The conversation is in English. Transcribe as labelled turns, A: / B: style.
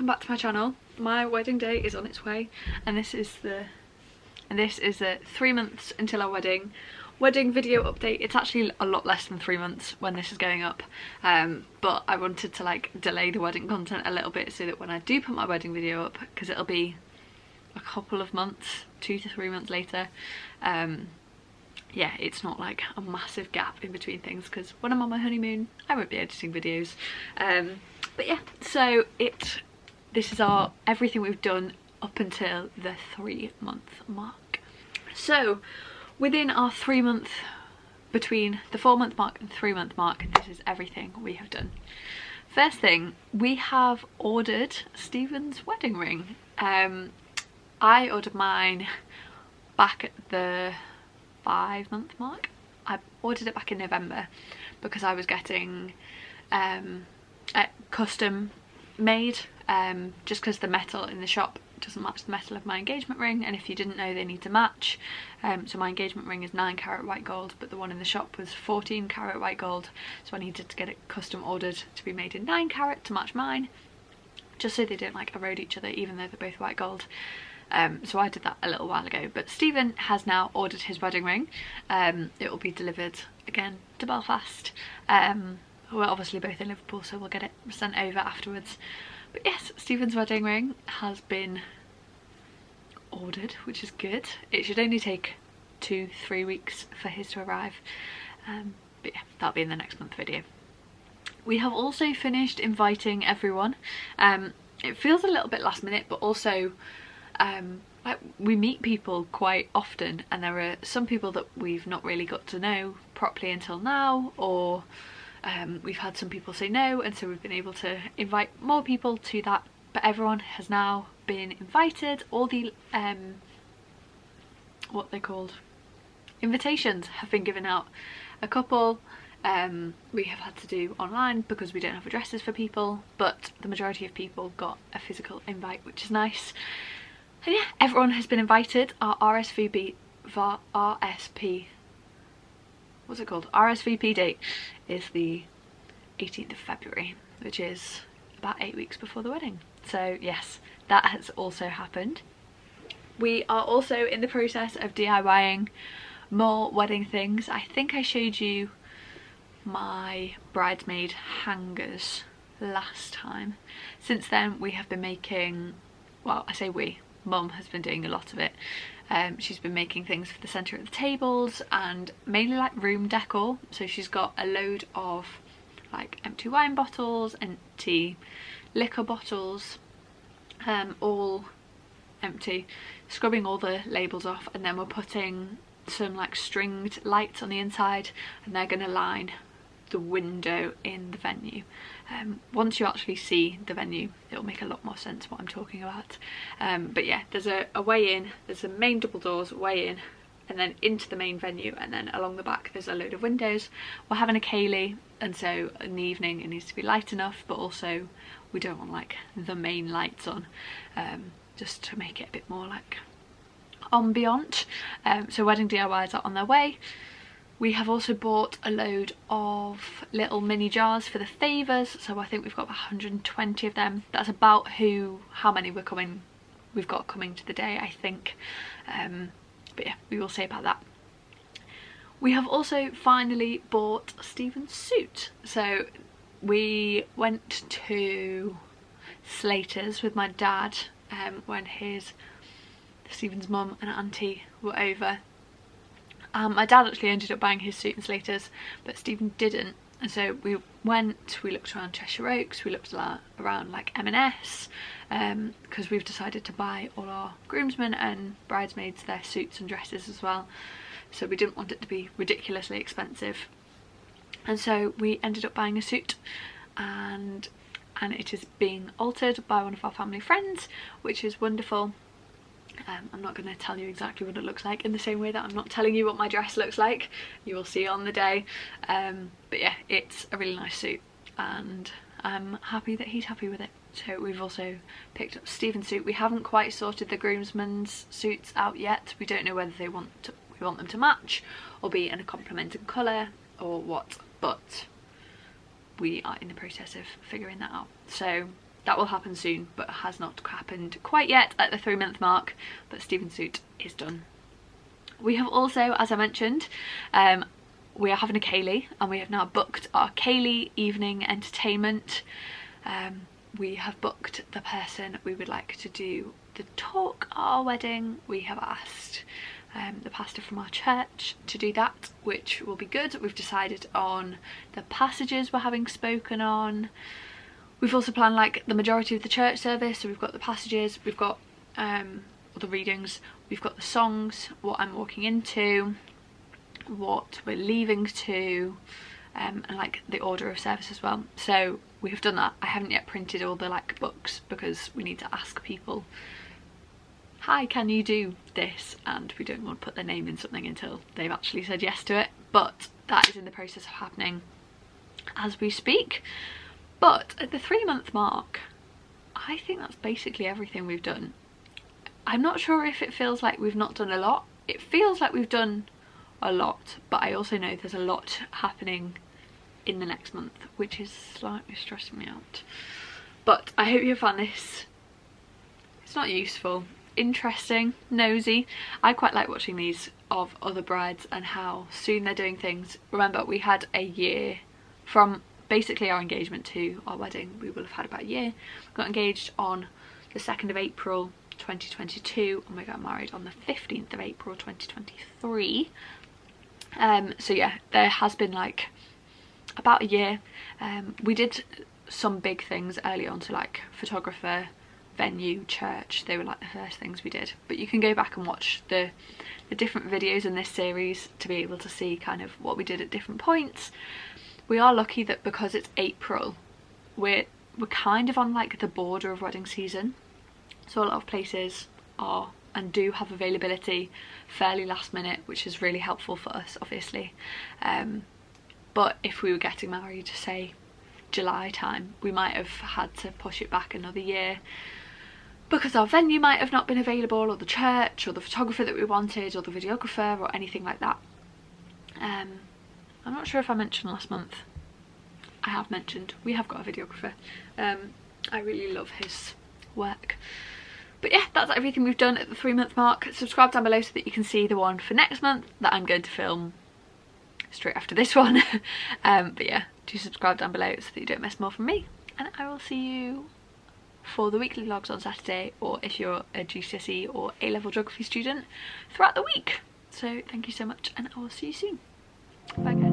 A: welcome back to my channel. My wedding day is on its way, and this is the 3 months until our wedding video update. It's actually a lot less than 3 months when this is going up, but I wanted to like delay the wedding content a little bit so that when I do put my wedding video up, because it'll be a couple of months, 2 to 3 months later, yeah, it's not like a massive gap in between things, because when I'm on my honeymoon I won't be editing videos. But yeah, so this is our everything we've done up until the 3 month mark. So within our 3 month, between the 4 month mark and 3 month mark, this is everything we have done. First thing, we have ordered Stephen's wedding ring. I ordered mine back at the 5 month mark. I ordered it back in November because I was getting custom made, just because the metal in the shop doesn't match the metal of my engagement ring, and if you didn't know, they need to match. So my engagement ring is 9 carat white gold, but the one in the shop was 14 carat white gold, so I needed to get it custom ordered to be made in 9 carat to match mine, just so they don't like erode each other even though they're both white gold. So I did that a little while ago, but Stephen has now ordered his wedding ring. It will be delivered again to Belfast. We're obviously both in Liverpool, so we'll get it sent over afterwards. But yes, Stephen's wedding ring has been ordered, which is good. It should only take 2-3 weeks for his to arrive, but yeah, that'll be in the next month video. We have also finished inviting everyone. It feels a little bit last minute, but also like we meet people quite often, and there are some people that we've not really got to know properly until now, or we've had some people say no, and so we've been able to invite more people to that. But everyone has now been invited. All the what they're called, invitations have been given out. A couple we have had to do online because we don't have addresses for people, but the majority of people got a physical invite, which is nice. And yeah, everyone has been invited. Our RSVP date is the 18th of February, which is about 8 weeks before the wedding. So yes, that has also happened. We are also in the process of DIYing more wedding things. I think I showed you my bridesmaid hangers last time. Since then we have been making, well, I say we, Mum has been doing a lot of it. She's been making things for the centre of the tables, and mainly like room decor. So she's got a load of like empty wine bottles, empty liquor bottles, all empty, scrubbing all the labels off, and then we're putting some like stringed lights on the inside, and they're going to line the window in the venue. Once you actually see the venue, it'll make a lot more sense what I'm talking about. But yeah, there's a way in, there's some main double doors, way in, and then into the main venue, and then along the back there's a load of windows. We're having a ceilidh, and so in the evening it needs to be light enough, but also we don't want like the main lights on, just to make it a bit more like ambient. So wedding DIYs are on their way. We have also bought a load of little mini jars for the favours, so I think we've got about 120 of them. That's about how many we've got coming to the day, I think. But yeah, we will see about that. We have also finally bought Stephen's suit. So we went to Slater's with my dad when Stephen's mum and auntie were over. My dad actually ended up buying his suit in Slater's, but Stephen didn't. And so we looked around Cheshire Oaks, we looked around like M&S, because we've decided to buy all our groomsmen and bridesmaids their suits and dresses as well. So we didn't want it to be ridiculously expensive. And so we ended up buying a suit, and it is being altered by one of our family friends, which is wonderful. I'm not going to tell you exactly what it looks like, in the same way that I'm not telling you what my dress looks like. You will see on the day. But yeah, it's a really nice suit, and I'm happy that he's happy with it. So we've also picked up Stephen's suit. We haven't quite sorted the groomsmen's suits out yet. We don't know whether we want them to match or be in a complementing colour or what, but we are in the process of figuring that out. So that will happen soon, but has not happened quite yet at the 3-month mark, but Stephen Suit is done. We have also, as I mentioned, we are having a ceilidh, and we have now booked our ceilidh evening entertainment. We have booked the person we would like to do the talk at our wedding. We have asked the pastor from our church to do that, which will be good. We've decided on the passages we're having spoken on. We've also planned like the majority of the church service, so we've got the passages, we've got all the readings, we've got the songs, what I'm walking into, what we're leaving to, and like the order of service as well. So we have done that. I haven't yet printed all the like books because we need to ask people, hi, can you do this? And we don't want to put their name in something until they've actually said yes to it. But that is in the process of happening as we speak. But at the 3-month mark, I think that's basically everything we've done. I'm not sure if it feels like we've not done a lot. It feels like we've done a lot, but I also know there's a lot happening in the next month, which is slightly stressing me out. But I hope you found this, it's not useful, interesting, nosy. I quite like watching these of other brides and how soon they're doing things. Remember, we had a year from basically our engagement to our wedding. We will have had about a year. We got engaged on the 2nd of April 2022 and we got married on the 15th of April 2023. So yeah, there has been like about a year. We did some big things early on, so like photographer, venue, church, they were like the first things we did. But you can go back and watch the different videos in this series to be able to see kind of what we did at different points. We are lucky that because it's April, we're kind of on like the border of wedding season, so a lot of places are and do have availability fairly last minute, which is really helpful for us, obviously. But if we were getting married, say July time, we might have had to push it back another year because our venue might have not been available, or the church, or the photographer that we wanted, or the videographer, or anything like that. I'm not sure if I mentioned last month. I have mentioned we have got a videographer. I really love his work. But yeah, that's everything we've done at the 3-month mark. Subscribe down below so that you can see the one for next month that I'm going to film straight after this one. But yeah, do subscribe down below so that you don't miss more from me. And I will see you for the weekly vlogs on Saturday, or if you're a GCSE or A-level geography student, throughout the week. So thank you so much, and I will see you soon. Bye guys.